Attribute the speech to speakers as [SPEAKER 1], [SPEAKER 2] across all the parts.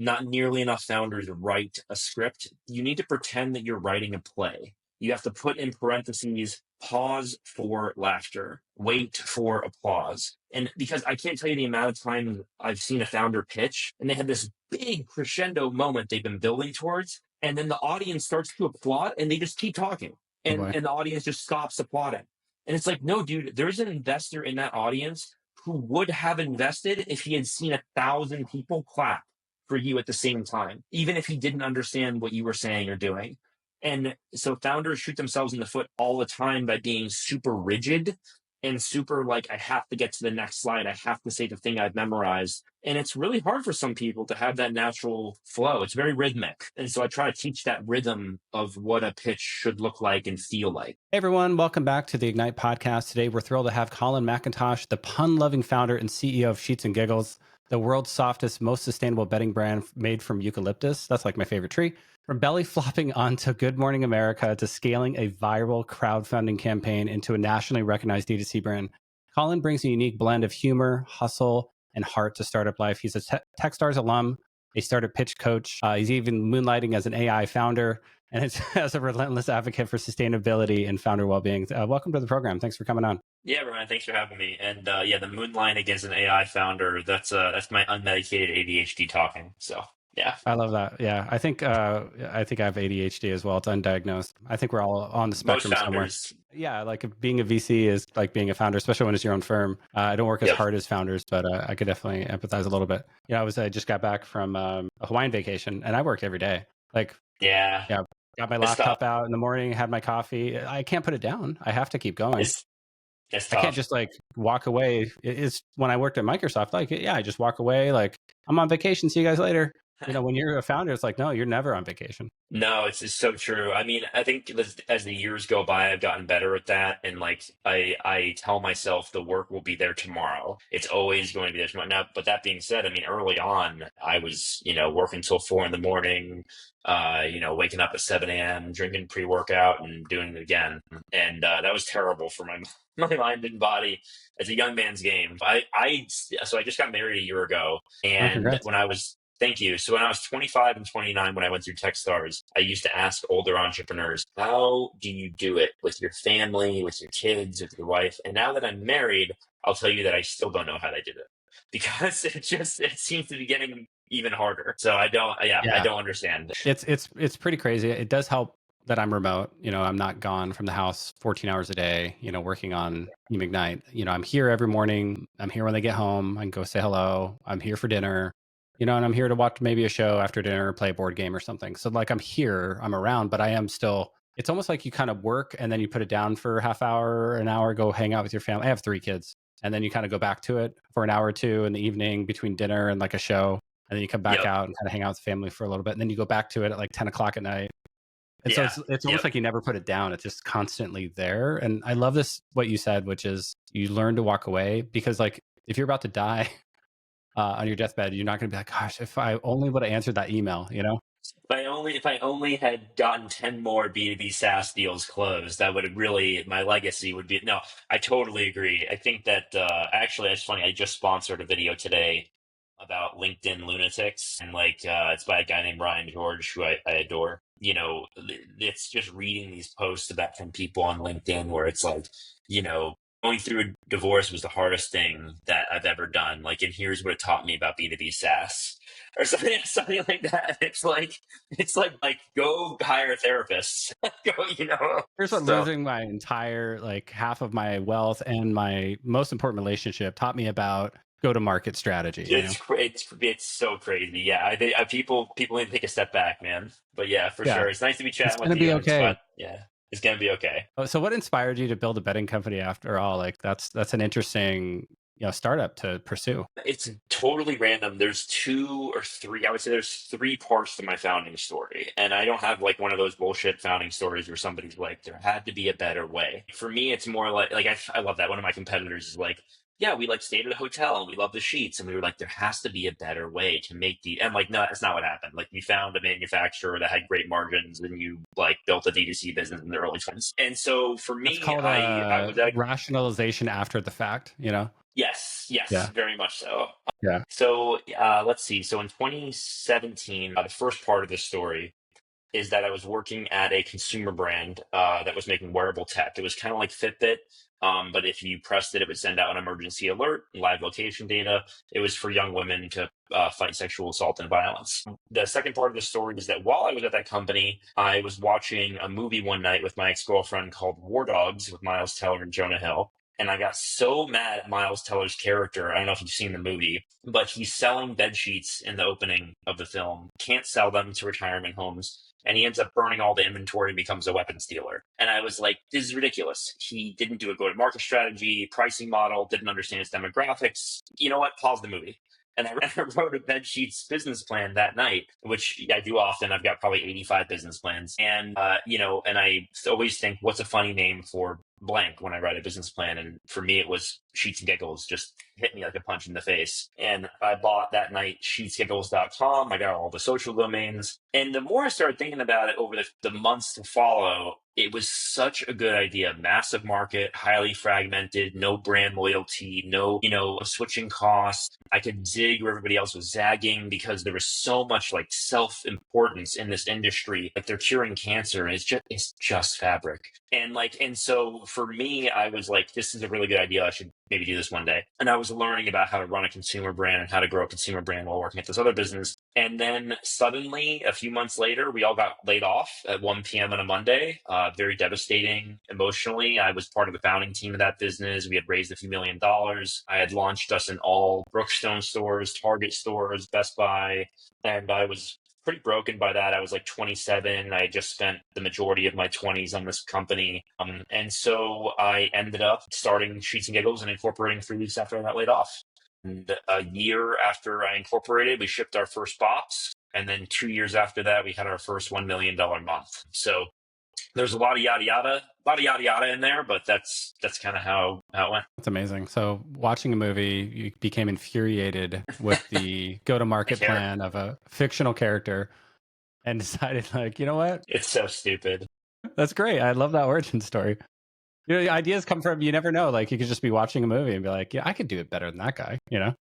[SPEAKER 1] not nearly enough founders write a script. You need to pretend that you're writing a play. You have to put in parentheses, pause for laughter, wait for applause. And because I can't tell you the amount of times I've seen a founder pitch and they have this big crescendo moment they've been building towards, and then the audience starts to applaud and they just keep talking.
[SPEAKER 2] Oh
[SPEAKER 1] And,
[SPEAKER 2] boy.
[SPEAKER 1] and the audience just stops applauding. And it's like, no, dude, there's an investor in that audience who would have invested if he had seen 1,000 people clap for you at the same time, even if he didn't understand what you were saying or doing. And so founders shoot themselves in the foot all the time by being super rigid and super like, I have to get to the next slide. I have to say the thing I've memorized. And it's really hard for some people to have that natural flow. It's very rhythmic. And so I try to teach that rhythm of what a pitch should look like and feel like.
[SPEAKER 2] Hey everyone, welcome back to the Ignite podcast. Today we're thrilled to have Colin McIntosh, the pun-loving founder and CEO of Sheets Giggles, the world's softest, most sustainable bedding brand made from eucalyptus. That's like my favorite tree. From belly flopping onto Good Morning America to scaling a viral crowdfunding campaign into a nationally recognized DTC brand, Colin brings a unique blend of humor, hustle, and heart to startup life. He's a Techstars alum, a startup pitch coach. He's even moonlighting as an AI founder, and it's as a relentless advocate for sustainability and founder well-being. Welcome to the program. Thanks for coming on.
[SPEAKER 1] Yeah, Ryan, thanks for having me. And the moonlighting as an AI founder, that's my unmedicated ADHD talking. So yeah.
[SPEAKER 2] I love that. Yeah, I think I have ADHD as well. It's undiagnosed. I think we're all on the spectrum somewhere. Yeah, like being a VC is like being a founder, especially when it's your own firm. I don't work as hard as founders, but I could definitely empathize a little bit. You know, I just got back from a Hawaiian vacation, and I worked every day. Like yeah, got my laptop out in the morning, had my coffee. I can't put it down. I have to keep going. I can't just like walk away. It's when I worked at Microsoft, like, yeah, I just walk away. Like, I'm on vacation. See you guys later. You know, when you're a founder, it's like, no, you're never on vacation.
[SPEAKER 1] No, it's so true. I mean, I think as the years go by, I've gotten better at that. And like, I tell myself the work will be there tomorrow. It's always going to be there tomorrow. Now, but that being said, I mean, early on, I was, working till 4 a.m, waking up at 7 a.m, drinking pre-workout and doing it again. And that was terrible for my mind and body. It's a young man's game. So I just got married a year ago. And Thank you. So when I was 25 and 29, when I went through Techstars, I used to ask older entrepreneurs, how do you do it with your family, with your kids, with your wife? And now that I'm married, I'll tell you that I still don't know how they did it because it seems to be getting even harder. So I don't understand.
[SPEAKER 2] It's pretty crazy. It does help that I'm remote. You know, I'm not gone from the house 14 hours a day, working on Team Ignite. I'm here every morning. I'm here when they get home. I can go say hello. I'm here for dinner. And I'm here to watch maybe a show after dinner, play a board game or something. So like I'm here, I'm around, but I am still, it's almost like you kind of work and then you put it down for a half hour, an hour, go hang out with your family. I have 3 kids. And then you kind of go back to it for an hour or two in the evening between dinner and like a show. And then you come back out and kind of hang out with the family for a little bit. And then you go back to it at like 10 o'clock at night. And so it's almost like you never put it down. It's just constantly there. And I love this, what you said, which is you learn to walk away because like if you're about to die, on your deathbed, you're not going to be like, gosh, if I only would have answered that email,
[SPEAKER 1] If I only had gotten 10 more B2B SaaS deals closed, that would have really, my legacy would be, no, I totally agree. I think that, actually, it's funny. I just sponsored a video today about LinkedIn lunatics and it's by a guy named Ryan George, who I adore. It's just reading these posts about from people on LinkedIn where it's like, going through a divorce was the hardest thing that I've ever done. Like, and here's what it taught me about B2B SaaS or something like that. It's like go hire a therapist.
[SPEAKER 2] Here's what losing my entire, like half of my wealth and my most important relationship taught me about go-to-market strategy.
[SPEAKER 1] It's so crazy. Yeah. People need to take a step back, man. But yeah, for sure. It's nice to be chatting with you.
[SPEAKER 2] Okay.
[SPEAKER 1] It's going to be okay.
[SPEAKER 2] So what inspired you to build a bedding company after all? Like that's an interesting, startup to pursue.
[SPEAKER 1] It's totally random. There's 2 or 3, I would say there's 3 parts to my founding story. And I don't have like one of those bullshit founding stories where somebody's like, there had to be a better way. For me, it's more like I love that. One of my competitors is like, yeah, we stayed at a hotel and we love the sheets. And we were like, there has to be a better way to make and no, that's not what happened. Like we found a manufacturer that had great margins and you built a DTC business in the early 20s. And so for me,
[SPEAKER 2] I was rationalization after the fact,
[SPEAKER 1] Yes,
[SPEAKER 2] Yeah.
[SPEAKER 1] very much so.
[SPEAKER 2] Yeah.
[SPEAKER 1] So let's see. So in 2017, the first part of this story is that I was working at a consumer brand that was making wearable tech. It was kind of like Fitbit, but if you pressed it, it would send out an emergency alert, live location data. It was for young women to fight sexual assault and violence. The second part of the story is that while I was at that company, I was watching a movie one night with my ex-girlfriend called War Dogs with Miles Teller and Jonah Hill. And I got so mad at Miles Teller's character. I don't know if you've seen the movie, but he's selling bed sheets in the opening of the film, can't sell them to retirement homes, and he ends up burning all the inventory and becomes a weapons dealer. And I was like, this is ridiculous. He didn't do a go-to-market strategy, pricing model, didn't understand his demographics. You know what? Pause the movie. And I wrote a bed sheets business plan that night, which I do often. I've got probably 85 business plans. And, and I always think, what's a funny name for blank when I write a business plan? And for me, it was Sheets Giggles, just hit me like a punch in the face. And I bought that night sheetsgiggles.com. I got all the social domains. And the more I started thinking about it over the months to follow, it was such a good idea. Massive market, highly fragmented, no brand loyalty, no, switching costs. I could zig where everybody else was zagging because there was so much like self-importance in this industry. Like they're curing cancer and it's just fabric. And so for me, I was like, this is a really good idea. I should maybe do this one day. And I was learning about how to run a consumer brand and how to grow a consumer brand while working at this other business. And then suddenly, a few months later, we all got laid off at 1 p.m. on a Monday. Very devastating emotionally. I was part of the founding team of that business. We had raised a few $1 million. I had launched us in all Brookstone stores, Target stores, Best Buy, and I was pretty broken by that. I was like 27. I had just spent the majority of my 20s on this company. And so I ended up starting Sheets and Giggles and incorporating 3 weeks after I got laid off. And a year after I incorporated, we shipped our first box. And then 2 years after that, we had our first $1 million month. So there's a lot of yada yada in there, but that's kind of how it went.
[SPEAKER 2] That's amazing. So watching a movie, you became infuriated with the go-to-market plan of a fictional character and decided like, you know what?
[SPEAKER 1] It's so stupid.
[SPEAKER 2] That's great. I love that origin story. The ideas come from, you never know. Like you could just be watching a movie and be like, yeah, I could do it better than that guy,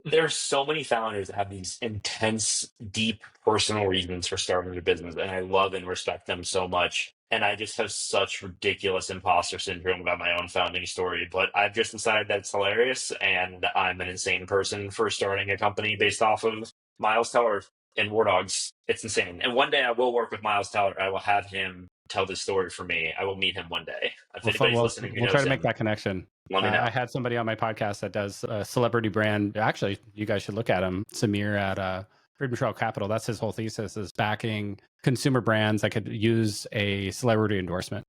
[SPEAKER 1] There's so many founders that have these intense, deep personal reasons for starting their business, and I love and respect them so much. And I just have such ridiculous imposter syndrome about my own founding story. But I've just decided that it's hilarious, and I'm an insane person for starting a company based off of Miles Teller and War Dogs. It's insane. And one day I will work with Miles Teller. I will have him tell this story for me. I will meet him one day. If anybody's listening who
[SPEAKER 2] We'll try
[SPEAKER 1] knows
[SPEAKER 2] to make
[SPEAKER 1] him,
[SPEAKER 2] that connection.
[SPEAKER 1] let me know.
[SPEAKER 2] I had somebody on my podcast that does a celebrity brand. Actually, you guys should look at him. Samir at Freedom Trail Capital. That's his whole thesis, is backing consumer brands that could use a celebrity endorsement.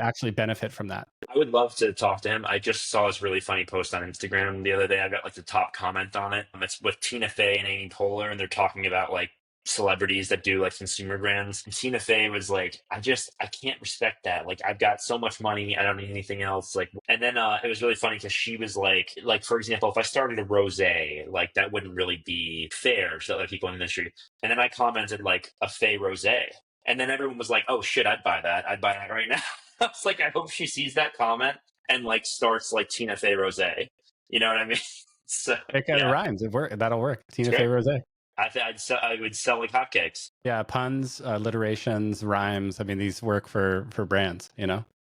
[SPEAKER 2] Actually benefit from that.
[SPEAKER 1] I would love to talk to him. I just saw this really funny post on Instagram the other day. I got like the top comment on it. It's with Tina Fey and Amy Poehler, and they're talking about like celebrities that do like consumer brands. And Tina Fey was like, I can't respect that. Like I've got so much money, I don't need anything else. Like, and then it was really funny because she was like for example, if I started a rosé, like that wouldn't really be fair to other people in the industry. And then I commented like a Fey rosé, and then everyone was like, oh shit, I'd buy that right now. I was like, I hope she sees that comment and like starts like Tina Fey Rosé. You know what I mean? So
[SPEAKER 2] It kind of rhymes. That'll work. Tina Fey Rosé.
[SPEAKER 1] I would sell like hotcakes.
[SPEAKER 2] Yeah, puns, alliterations, rhymes. I mean, these work for brands.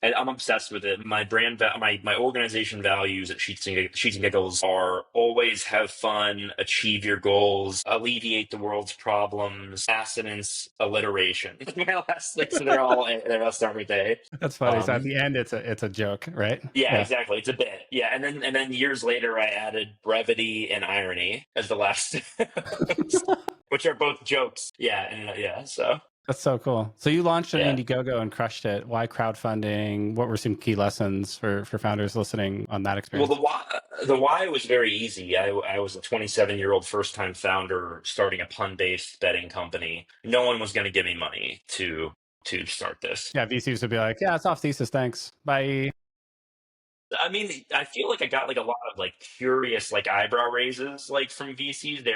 [SPEAKER 1] And I'm obsessed with it. My my organization values at Sheets and Giggles are always have fun, achieve your goals, alleviate the world's problems, assonance, alliteration. My last six, they're all start with A.
[SPEAKER 2] That's funny. So at the end, it's a joke, right?
[SPEAKER 1] Yeah, exactly. It's a bit. Yeah, and then years later, I added brevity and irony as the last, which are both jokes. Yeah. So.
[SPEAKER 2] That's so cool. So you launched on Indiegogo and crushed it. Why crowdfunding? What were some key lessons for founders listening on that experience?
[SPEAKER 1] Well, the why was very easy. I was a 27-year-old first-time founder starting a pun-based betting company. No one was going to give me money to start this.
[SPEAKER 2] Yeah, VCs would be like, yeah, it's off thesis. Thanks. Bye.
[SPEAKER 1] I mean, I feel like I got like a lot of like curious like eyebrow raises like from VCs.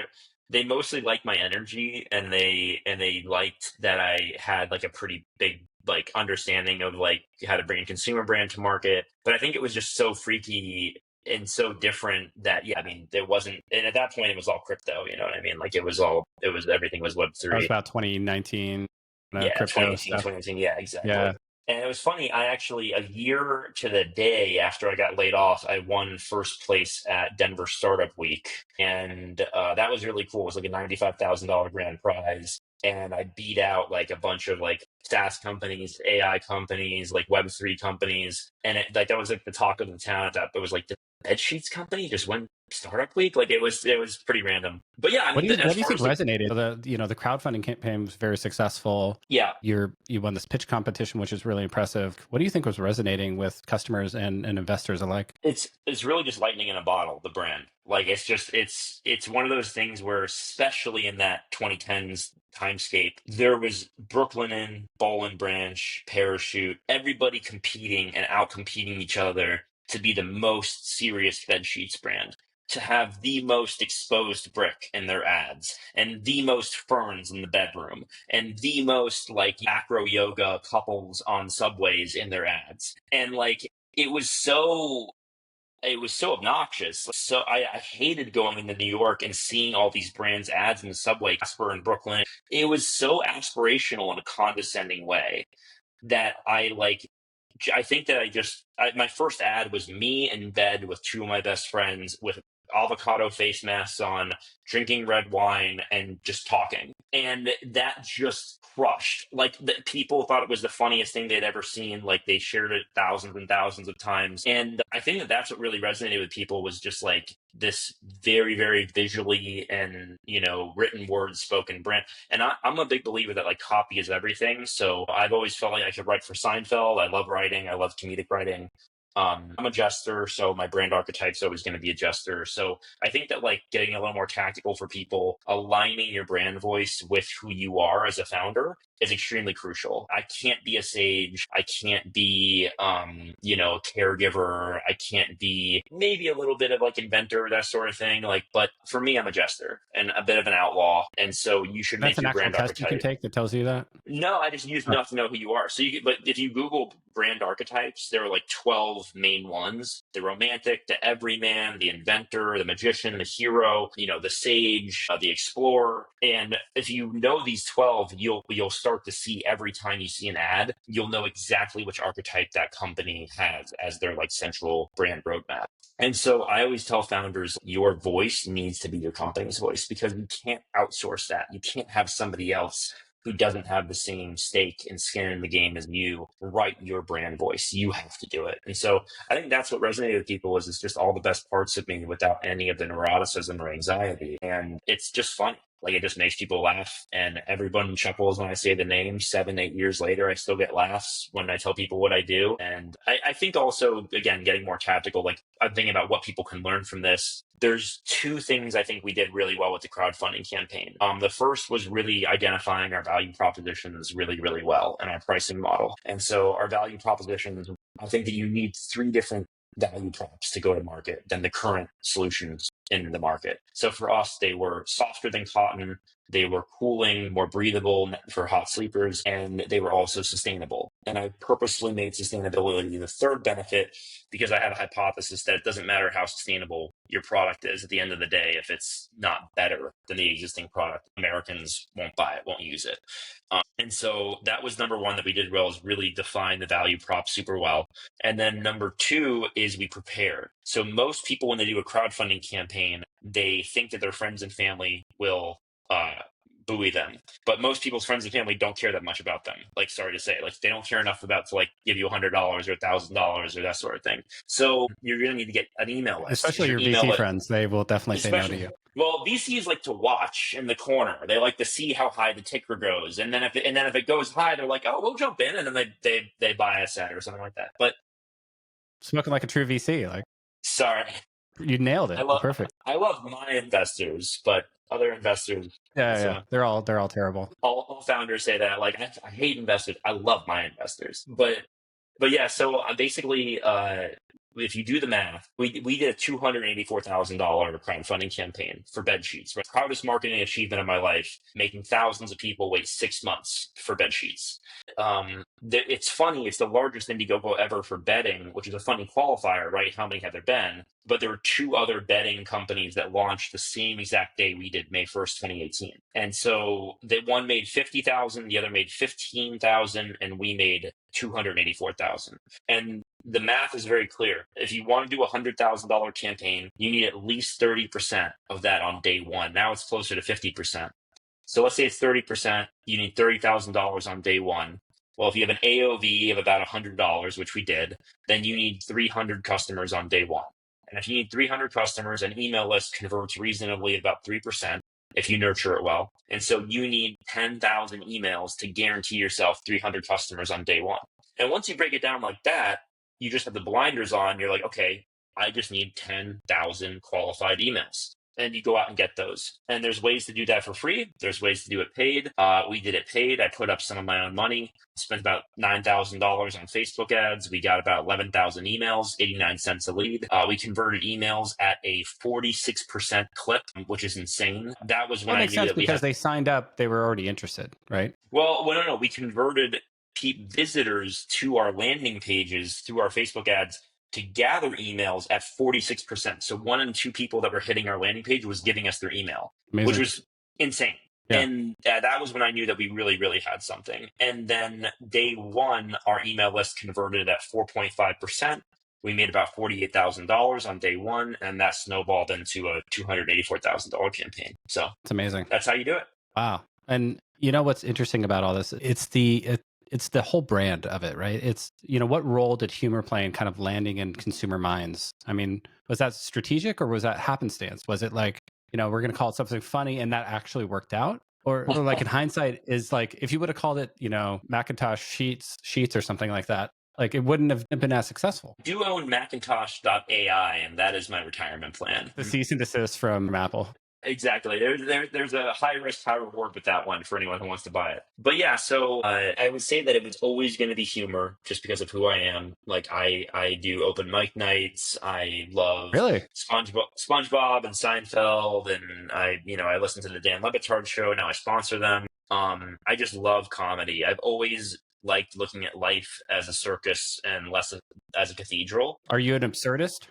[SPEAKER 1] They mostly liked my energy, and they liked that I had like a pretty big like understanding of like how to bring a consumer brand to market. But I think it was just so freaky and so different that, yeah, I mean, there wasn't, and at that point it was all crypto, you know what I mean? Like everything was
[SPEAKER 2] That was
[SPEAKER 1] Web3.
[SPEAKER 2] about 2019,
[SPEAKER 1] Yeah,
[SPEAKER 2] crypto
[SPEAKER 1] 2018,
[SPEAKER 2] stuff.
[SPEAKER 1] 2019. Yeah, exactly.
[SPEAKER 2] Yeah.
[SPEAKER 1] And it was funny. I actually, a year to the day after I got laid off, I won first place at Denver Startup Week. And that was really cool. It was like a $95,000 grand prize. And I beat out like a bunch of like SaaS companies, AI companies, like Web3 companies. And it, like that was like the talk of the town at that. It was like the bed sheets company just won Startup Week. Like it was pretty random. But yeah, I mean,
[SPEAKER 2] What
[SPEAKER 1] as
[SPEAKER 2] do you
[SPEAKER 1] far
[SPEAKER 2] think
[SPEAKER 1] as like,
[SPEAKER 2] resonated? The crowdfunding campaign was very successful.
[SPEAKER 1] yeah.
[SPEAKER 2] You won this pitch competition, which is really impressive. What do you think was resonating with customers and investors alike?
[SPEAKER 1] It's really just lightning in a bottle, the brand. Like it's one of those things where, especially in that 2010s timescape, there was Brooklinen, Boll and Branch, Parachute, everybody competing and out competing each other to be the most serious bed sheets brand, to have the most exposed brick in their ads, and the most ferns in the bedroom, and the most like acro yoga couples on subways in their ads. And like it was so obnoxious. So I hated going into New York and seeing all these brands ads in the subway, Casper and Brooklyn. It was so aspirational in a condescending way that I think that my first ad was me in bed with two of my best friends with avocado face masks on, drinking red wine and just talking. And that just crushed. Like people thought it was the funniest thing they'd ever seen. Like they shared it thousands and thousands of times. And I think that that's what really resonated with people, was just like this very, very visually and, written word spoken brand. And I'm a big believer that like copy is everything. So I've always felt like I could write for Seinfeld. I love writing. I love comedic writing. I'm a jester, so my brand archetype's always going to be a jester. So I think that like getting a little more tactical for people, aligning your brand voice with who you are as a founder is extremely crucial. I can't be a sage. I can't be, a caregiver. I can't be maybe a little bit of like inventor, that sort of thing. Like, but for me, I'm a jester and a bit of an outlaw. And so you should
[SPEAKER 2] That's
[SPEAKER 1] make
[SPEAKER 2] an
[SPEAKER 1] your
[SPEAKER 2] actual
[SPEAKER 1] brand
[SPEAKER 2] test you can
[SPEAKER 1] archetype.
[SPEAKER 2] take that tells you that.
[SPEAKER 1] No, I just use
[SPEAKER 2] Oh,
[SPEAKER 1] enough to know who you are. But if you Google brand archetypes, there are like 12 main ones: the romantic, the everyman, the inventor, the magician, the hero, the sage, the explorer. And if you know these 12, you'll start to see every time you see an ad, you'll know exactly which archetype that company has as their like central brand roadmap. And so I always tell founders, your voice needs to be your company's voice, because you can't outsource that. You can't have somebody else who doesn't have the same stake and skin in the game as you write your brand voice. You have to do it. And so I think that's what resonated with people, is it's just all the best parts of me without any of the neuroticism or anxiety. And it's just funny. Like it just makes people laugh, and everyone chuckles when I say the name. 7, 8 years later, I still get laughs when I tell people what I do. And I think also, again, getting more tactical, like I'm thinking about what people can learn from this. There's two things I think we did really well with the crowdfunding campaign. The first was really identifying our value propositions really, really well, and our pricing model. And so our value propositions, I think that you need 3 different value props to go to market than the current solutions in the market. So for us, they were softer than cotton, they were cooling, more breathable for hot sleepers, and they were also sustainable. And I purposely made sustainability the third benefit, because I have a hypothesis that it doesn't matter how sustainable your product is. At the end of the day, if it's not better than the existing product, Americans won't buy it, won't use it. And so that was number one that we did well, is really define the value prop super well. And then number 2 is we prepared. So most people, when they do a crowdfunding campaign, they think that their friends and family will buoy them. But most people's friends and family don't care that much about them. Like, sorry to say, like they don't care enough about to like give you $100 or $1,000 or that sort of thing. So you're going to need to get an email list, because
[SPEAKER 2] especially
[SPEAKER 1] your
[SPEAKER 2] your
[SPEAKER 1] email
[SPEAKER 2] VC
[SPEAKER 1] list,
[SPEAKER 2] friends, they will definitely say no to
[SPEAKER 1] especially,
[SPEAKER 2] you.
[SPEAKER 1] well, VCs like to watch in the corner. They like to see how high the ticker goes, and then if it goes high, they're like, "Oh, we'll jump in," and then they buy a set or something like that. But
[SPEAKER 2] Smoking like a true VC, like
[SPEAKER 1] sorry,
[SPEAKER 2] you nailed
[SPEAKER 1] I
[SPEAKER 2] it.
[SPEAKER 1] love
[SPEAKER 2] Perfect.
[SPEAKER 1] I love my investors, but other investors,
[SPEAKER 2] Yeah. They're all terrible.
[SPEAKER 1] all founders say that. Like I hate investors. I love my investors, but yeah. So basically, if you do the math, we did a $284,000 crowdfunding campaign for bed sheets. Right? Proudest marketing achievement of my life, making thousands of people wait 6 months for bed sheets. It's funny, it's the largest Indiegogo ever for bedding, which is a funny qualifier, right? How many have there been? But there were two other bedding companies that launched the same exact day we did, May 1st, 2018. And so the one made 50,000, the other made 15,000, and we made 284,000. And the math is very clear. If you want to do a $100,000 campaign, you need at least 30% of that on day one. Now it's closer to 50%. So let's say it's 30%, you need $30,000 on day one. Well, if you have an AOV of about $100, which we did, then you need 300 customers on day one. And if you need 300 customers, an email list converts reasonably at about 3% if you nurture it well. And so you need 10,000 emails to guarantee yourself 300 customers on day one. And once you break it down like that, you just have the blinders on. You're like, okay, I just need 10,000 qualified emails. And you go out and get those. And there's ways to do that for free. There's ways to do it paid. We did it paid. I put up some of my own money, spent about $9,000 on Facebook ads. We got about 11,000 emails, 89 cents a lead. We converted emails at a 46% clip, which is insane. That was when
[SPEAKER 2] That
[SPEAKER 1] I
[SPEAKER 2] makes
[SPEAKER 1] knew
[SPEAKER 2] sense
[SPEAKER 1] that we
[SPEAKER 2] because
[SPEAKER 1] had...
[SPEAKER 2] they signed up, they were already interested, right?
[SPEAKER 1] Well, no. We converted visitors to our landing pages through our Facebook ads to gather emails at 46%. So 1 in 2 people that were hitting our landing page was giving us their email,
[SPEAKER 2] Amazing.
[SPEAKER 1] which was insane.
[SPEAKER 2] Yeah.
[SPEAKER 1] And that was when I knew that we really, really had something. And then day one, our email list converted at 4.5%. We made about $48,000 on day one, and that snowballed into a $284,000 campaign. So
[SPEAKER 2] it's amazing.
[SPEAKER 1] That's how you do it.
[SPEAKER 2] Wow. And you know what's interesting about all this? It's the whole brand of it, right? It's, what role did humor play in kind of landing in consumer minds? I mean, was that strategic or was that happenstance? Was it like, we're going to call it something funny and that actually worked out? Or like in hindsight is like, if you would have called it, Macintosh Sheets or something like that, like it wouldn't have been as successful.
[SPEAKER 1] I do own Macintosh.ai, and that is my retirement plan.
[SPEAKER 2] The cease and desist from Apple.
[SPEAKER 1] Exactly. There's a high risk, high reward with that one for anyone who wants to buy it. But yeah, so I would say that it was always going to be humor just because of who I am. Like I do open mic nights. I love
[SPEAKER 2] really
[SPEAKER 1] SpongeBob and Seinfeld, and I listen to the Dan Le Batard show. Now I sponsor them. I just love comedy. I've always liked looking at life as a circus and less as a cathedral.
[SPEAKER 2] Are you an absurdist?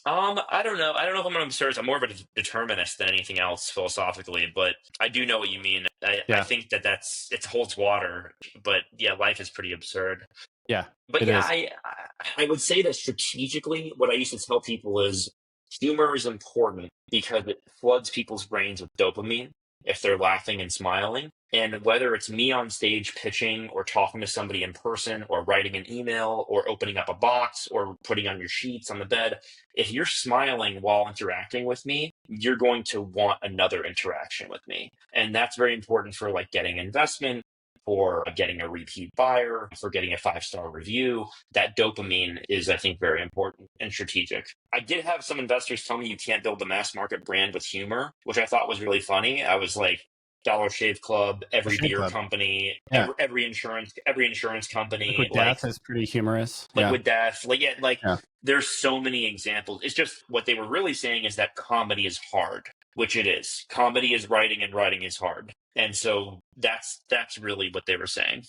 [SPEAKER 1] I don't know. I don't know if I'm an absurdist. I'm more of a determinist than anything else philosophically, but I do know what you mean. I think it holds water, but yeah, life is pretty absurd.
[SPEAKER 2] Yeah.
[SPEAKER 1] But yeah, I would say that strategically, what I used to tell people is humor is important because it floods people's brains with dopamine if they're laughing and smiling. And whether it's me on stage pitching or talking to somebody in person or writing an email or opening up a box or putting on your sheets on the bed, if you're smiling while interacting with me, you're going to want another interaction with me. And that's very important for like getting investment, for getting a repeat buyer, for getting a 5-star review. That dopamine is, I think, very important and strategic. I did have some investors tell me you can't build a mass market brand with humor, which I thought was really funny. I was like, Dollar Shave Club, every beer company, every insurance company.
[SPEAKER 2] Liquid Death is pretty humorous.
[SPEAKER 1] Liquid Death, there's so many examples. It's just what they were really saying is that comedy is hard, which it is. Comedy is writing, and writing is hard, and so that's really what they were saying.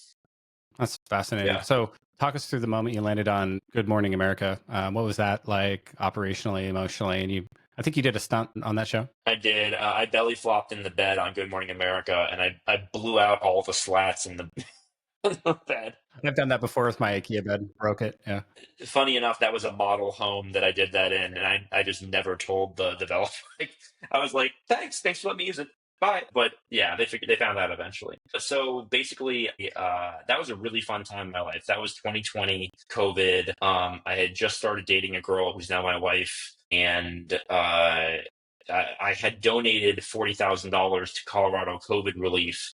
[SPEAKER 2] That's fascinating. Yeah. So talk us through the moment you landed on Good Morning America. What was that like operationally, emotionally, and I think you did a stunt on that show.
[SPEAKER 1] I did. I belly flopped in the bed on Good Morning America, and I blew out all the slats in the bed.
[SPEAKER 2] I've done that before with my IKEA bed. Broke it. Yeah.
[SPEAKER 1] Funny enough, that was a model home that I did that in, and I just never told the developer. I was like, thanks for letting me use it. Bye. But yeah, they found out eventually. So basically, that was a really fun time in my life. That was 2020, COVID. I had just started dating a girl who's now my wife. And I had donated $40,000 to Colorado COVID relief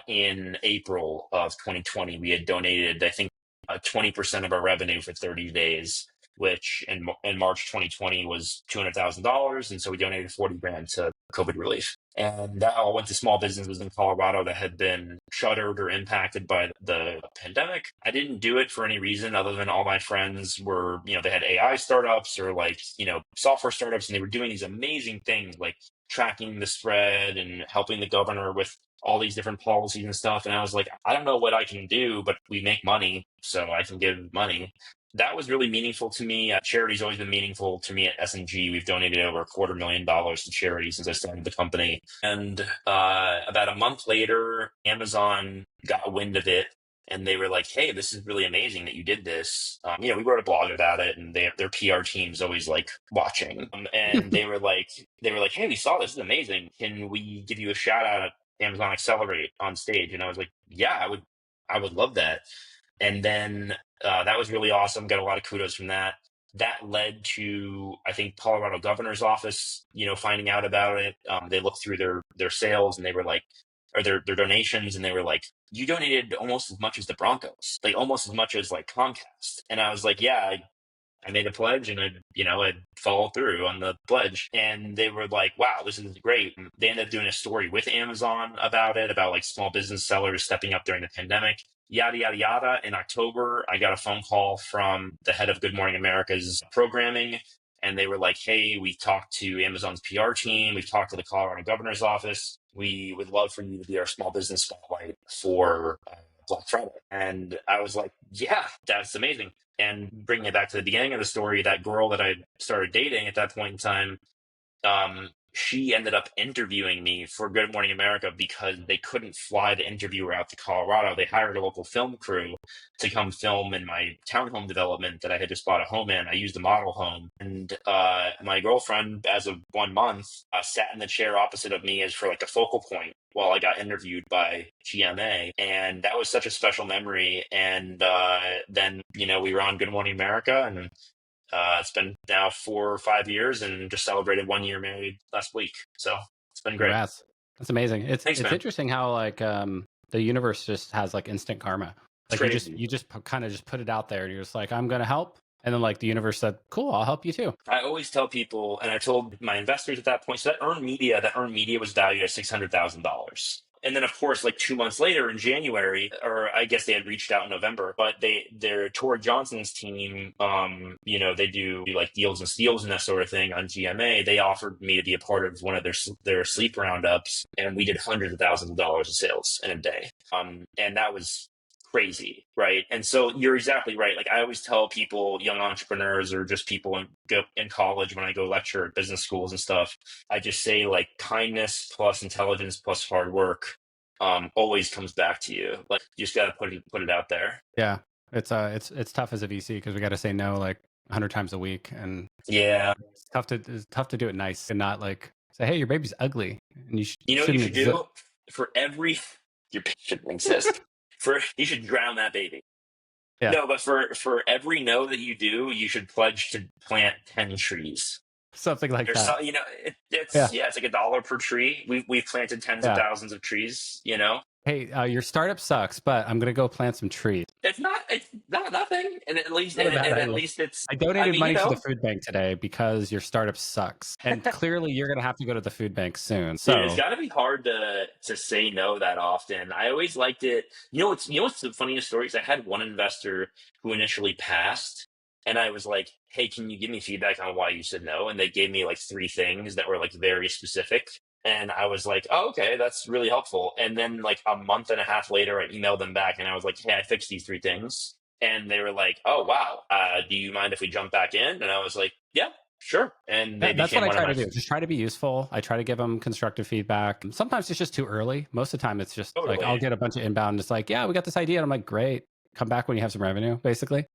[SPEAKER 1] in April of 2020. We had donated, I think, 20% of our revenue for 30 days, which in March 2020 was $200,000. And so we donated $40,000 to COVID relief. And that all went to small businesses in Colorado that had been shuttered or impacted by the pandemic. I didn't do it for any reason other than all my friends were, they had AI startups or like, software startups, and they were doing these amazing things like tracking the spread and helping the governor with all these different policies and stuff. And I was like, I don't know what I can do, but we make money, so I can give money. That was really meaningful to me. Charity's always been meaningful to me at S&G. We've donated over $250,000 to charity since I started the company. And about a month later, Amazon got wind of it, and they were like, "Hey, this is really amazing that you did this." We wrote a blog about it, and their PR team's always like watching. And they were like, "Hey, we saw this. This is amazing. Can we give you a shout out at Amazon Accelerate on stage?" And I was like, "Yeah, I would love that." And then that was really awesome. Got a lot of kudos from that. That led to, I think, Colorado governor's office, finding out about it. They looked through their sales, and they were like, or their donations, and they were like, "You donated almost as much as the Broncos, like almost as much as like Comcast." And I was like, "Yeah, I made a pledge, and I'd follow through on the pledge." And they were like, "Wow, this is great." And they ended up doing a story with Amazon about it, about like small business sellers stepping up during the pandemic, yada, yada, yada. In October, I got a phone call from the head of Good Morning America's programming. And they were like, "Hey, we talked to Amazon's PR team. We've talked to the Colorado governor's office. We would love for you to be our small business spotlight for Black Friday." And I was like, "Yeah, that's amazing." And bringing it back to the beginning of the story, that girl that I started dating at that point in time, she ended up interviewing me for Good Morning America because they couldn't fly the interviewer out to Colorado. They hired a local film crew to come film in my townhome development that I had just bought a home in. I used a model home. And my girlfriend, as of 1 month, sat in the chair opposite of me as for like a focal point while I got interviewed by GMA. And that was such a special memory. And then, we were on Good Morning America, and it's been now 4 or 5 years, and just celebrated 1 year married last week. So it's been great.
[SPEAKER 2] Congrats. That's amazing.
[SPEAKER 1] Thanks,
[SPEAKER 2] It's
[SPEAKER 1] man.
[SPEAKER 2] interesting how like the universe just has like instant karma.
[SPEAKER 1] It's
[SPEAKER 2] Like
[SPEAKER 1] crazy.
[SPEAKER 2] you just kind of just put it out there, and you're just like, I'm gonna help, and then like the universe said, cool, I'll help you too.
[SPEAKER 1] I always tell people, and I told my investors at that point, so that earned media was valued at $600,000. And then, of course, like 2 months later in January, or I guess they had reached out in November, but their Tori Johnson's team, they do like deals and steals and that sort of thing on GMA. They offered me to be a part of one of their sleep roundups, and we did hundreds of thousands of dollars of sales in a day. And that was crazy, right? And so you're exactly right. Like I always tell people, young entrepreneurs or just people in college, when I go lecture at business schools and stuff, I just say like kindness plus intelligence plus hard work always comes back to you. Like you just got to put it out there.
[SPEAKER 2] Yeah, it's tough as a VC because we got to say no like 100 times a week, and
[SPEAKER 1] Yeah.
[SPEAKER 2] it's tough to do it nice and not like say, hey, your baby's ugly and you
[SPEAKER 1] You know what you
[SPEAKER 2] shouldn't
[SPEAKER 1] should
[SPEAKER 2] exist.
[SPEAKER 1] do? For every your patient exist. You should drown that baby.
[SPEAKER 2] Yeah.
[SPEAKER 1] No, but for every no that you do, you should pledge to plant 10 trees.
[SPEAKER 2] Something like
[SPEAKER 1] There's
[SPEAKER 2] that.
[SPEAKER 1] some,
[SPEAKER 2] Yeah.
[SPEAKER 1] it's like $1 per tree. We've planted tens of
[SPEAKER 2] Yeah.
[SPEAKER 1] thousands of trees.
[SPEAKER 2] Hey, your startup sucks, but I'm gonna go plant some trees.
[SPEAKER 1] It's not nothing, and
[SPEAKER 2] Not a bad
[SPEAKER 1] at
[SPEAKER 2] idea.
[SPEAKER 1] least it's.
[SPEAKER 2] I
[SPEAKER 1] I
[SPEAKER 2] donated
[SPEAKER 1] mean,
[SPEAKER 2] money to the food bank today because your startup sucks, and clearly you're gonna have to go to the food bank soon.
[SPEAKER 1] dude, it's
[SPEAKER 2] So
[SPEAKER 1] got to be hard to say no that often. I always liked it. What's the funniest stories? I had one investor who initially passed, and I was like, "Hey, can you give me feedback on why you said no?" And they gave me like three things that were like very specific. And I was like, "Oh, okay, that's really helpful." And then like a month and a half later, I emailed them back, and I was like, "Hey, I fixed these three things." And they were like, "Oh, wow. Do you mind if we jump back in?" And I was like, "Yeah, sure." And they
[SPEAKER 2] that's what
[SPEAKER 1] became
[SPEAKER 2] I
[SPEAKER 1] one of
[SPEAKER 2] try
[SPEAKER 1] my.
[SPEAKER 2] to do. Just try to be useful. I try to give them constructive feedback. Sometimes it's just too early. Most of the time, it's just like I'll
[SPEAKER 1] Totally.
[SPEAKER 2] get a bunch of inbound. And it's like, yeah, we got this idea. And I'm like, great. Come back when you have some revenue, basically.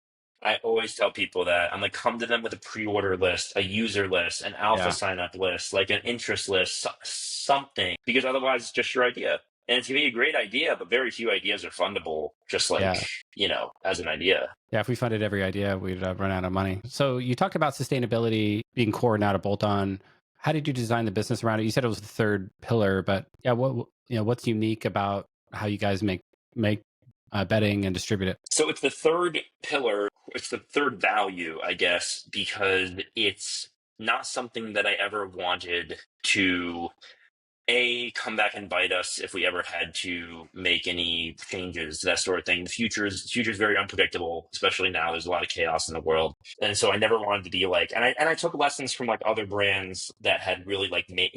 [SPEAKER 1] I always tell people that I'm like, come to them with a pre-order list, a user list, an alpha
[SPEAKER 2] Yeah.
[SPEAKER 1] sign up list, like an interest list, something, because otherwise it's just your idea. And it's gonna be a great idea, but very few ideas are fundable, just like,
[SPEAKER 2] Yeah.
[SPEAKER 1] as an idea.
[SPEAKER 2] Yeah, if we funded every idea, we'd run out of money. So you talked about sustainability being core, not a bolt on. How did you design the business around it? You said it was the third pillar, but yeah, what's unique about how you guys make bedding and distribute it?
[SPEAKER 1] So it's the third pillar, it's the third value, I guess, because it's not something that I ever wanted to come back and bite us if we ever had to make any changes, that sort of thing. The future is very unpredictable, especially now. There's a lot of chaos in the world, and so I never wanted to be like. And I took lessons from like other brands that had really like made,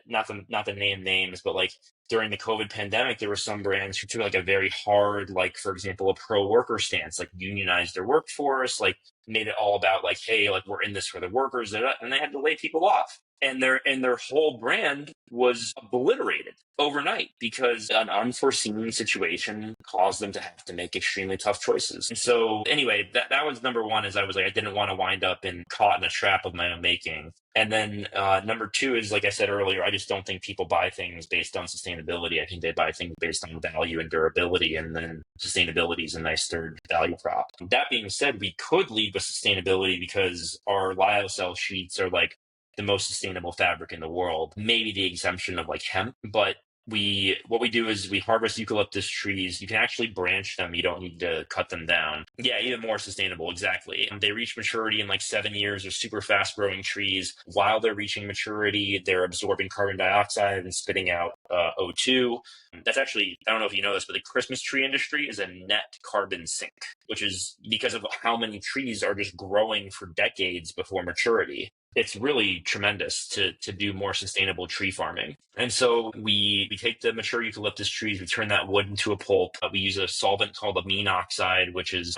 [SPEAKER 1] not to name names, but like during the COVID pandemic, there were some brands who took like a very hard, like for example, a pro worker stance, like unionized their workforce, like made it all about like, hey, like we're in this for the workers, and they had to lay people off. And their whole brand was obliterated overnight because an unforeseen situation caused them to have to make extremely tough choices. And so anyway, that was number one. Is I was like, I didn't want to wind up caught in a trap of my own making. And then number two is, like I said earlier, I just don't think people buy things based on sustainability. I think they buy things based on value and durability, and then sustainability is a nice third value prop. That being said, we could lead with sustainability because our lyocell sheets are like the most sustainable fabric in the world, maybe the exemption of like hemp. But what we do is we harvest eucalyptus trees. You can actually branch them. You don't need to cut them down. Yeah, even more sustainable. Exactly. They reach maturity in like 7 years. They're super fast growing trees. While they're reaching maturity, they're absorbing carbon dioxide and spitting out O2. That's actually, I don't know if you know this, but the Christmas tree industry is a net carbon sink, which is because of how many trees are just growing for decades before maturity. It's really tremendous to do more sustainable tree farming. And so we take the mature eucalyptus trees, we turn that wood into a pulp. We use a solvent called amine oxide, which is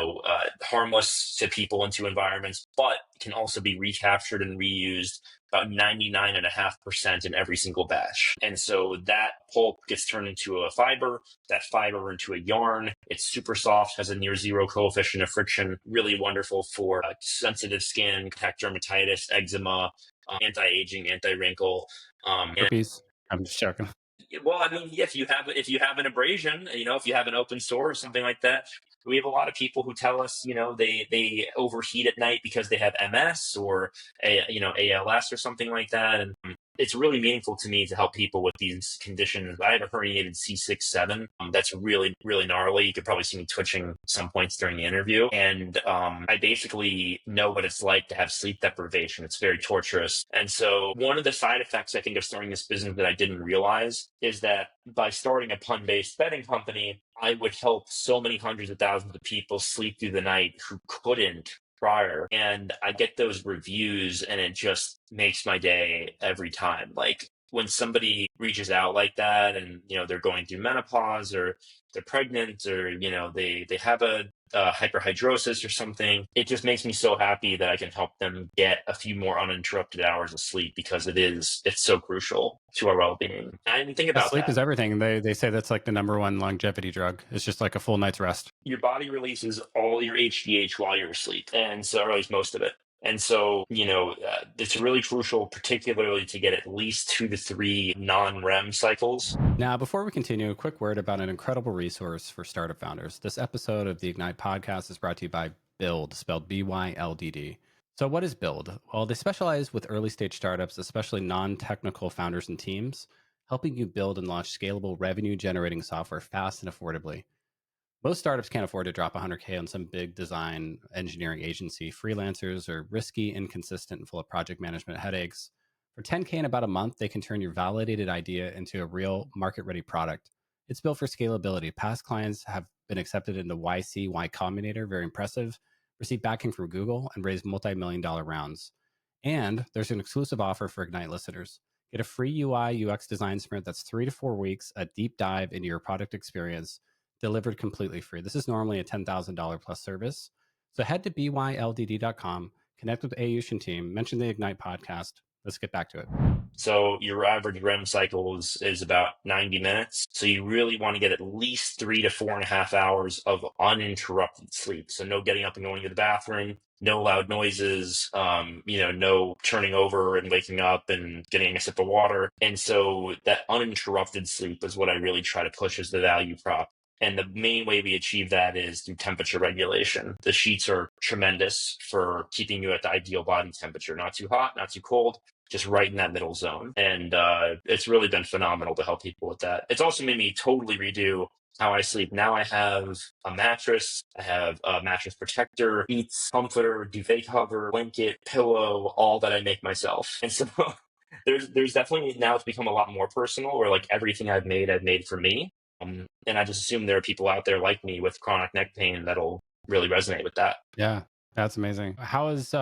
[SPEAKER 1] harmless to people and to environments, but can also be recaptured and reused about 99.5% in every single batch. And so that pulp gets turned into a fiber, that fiber into a yarn. It's super soft, has a near zero coefficient of friction, really wonderful for sensitive skin, contact dermatitis, eczema, anti-aging, anti-wrinkle.
[SPEAKER 2] Herpes. I'm just joking.
[SPEAKER 1] Well, I mean, if you have an abrasion, if you have an open sore or something like that, we have a lot of people who tell us, they overheat at night because they have MS or ALS or something like that, and it's really meaningful to me to help people with these conditions. I have a herniated C6-7 that's really, really gnarly. You could probably see me twitching some points during the interview. And I basically know what it's like to have sleep deprivation. It's very torturous. And so one of the side effects, I think, of starting this business that I didn't realize is that by starting a pun-based bedding company, I would help so many hundreds of thousands of people sleep through the night who couldn't prior. And I get those reviews and it just makes my day every time. Like when somebody reaches out like that and, they're going through menopause or they're pregnant or, they have a hyperhidrosis or something, it just makes me so happy that I can help them get a few more uninterrupted hours of sleep because it's so crucial to our well-being. I didn't think about
[SPEAKER 2] Sleep
[SPEAKER 1] that.
[SPEAKER 2] is everything. They say that's like the number one longevity drug. It's just like a full night's rest.
[SPEAKER 1] Your body releases all your HGH while you're asleep, and so, or at least most of it. And so, it's really crucial, particularly to get at least 2 to 3 non-REM cycles.
[SPEAKER 2] Now, before we continue, a quick word about an incredible resource for startup founders. This episode of the Ignite podcast is brought to you by Build, spelled BYLDD. So what is Build? Well, they specialize with early stage startups, especially non-technical founders and teams, helping you build and launch scalable revenue generating software fast and affordably. Most startups can't afford to drop 100K on some big design engineering agency. Freelancers are risky, inconsistent, and full of project management headaches. For 10K in about a month, they can turn your validated idea into a real market-ready product. It's built for scalability. Past clients have been accepted into YC, Y Combinator, very impressive, received backing from Google, and raised multi-million-dollar rounds. And there's an exclusive offer for Ignite listeners. Get a free UI UX design sprint that's 3 to 4 weeks, a deep dive into your product experience, delivered completely free. This is normally a $10,000 plus service. So head to byldd.com, connect with the Ayush team, mention the Ignite podcast. Let's get back to it.
[SPEAKER 1] So your average REM cycle is about 90 minutes. So you really want to get at least 3 to 4.5 hours of uninterrupted sleep. So no getting up and going to the bathroom, no loud noises, no turning over and waking up and getting a sip of water. And so that uninterrupted sleep is what I really try to push as the value prop. And the main way we achieve that is through temperature regulation. The sheets are tremendous for keeping you at the ideal body temperature, not too hot, not too cold, just right in that middle zone. And it's really been phenomenal to help people with that. It's also made me totally redo how I sleep. Now I have a mattress, I have a mattress protector, sheets, comforter, duvet cover, blanket, pillow, all that I make myself. And so there's definitely now it's become a lot more personal, where like everything I've made for me. And I just assume there are people out there like me with chronic neck pain that'll really resonate with that.
[SPEAKER 2] Yeah, that's amazing. How has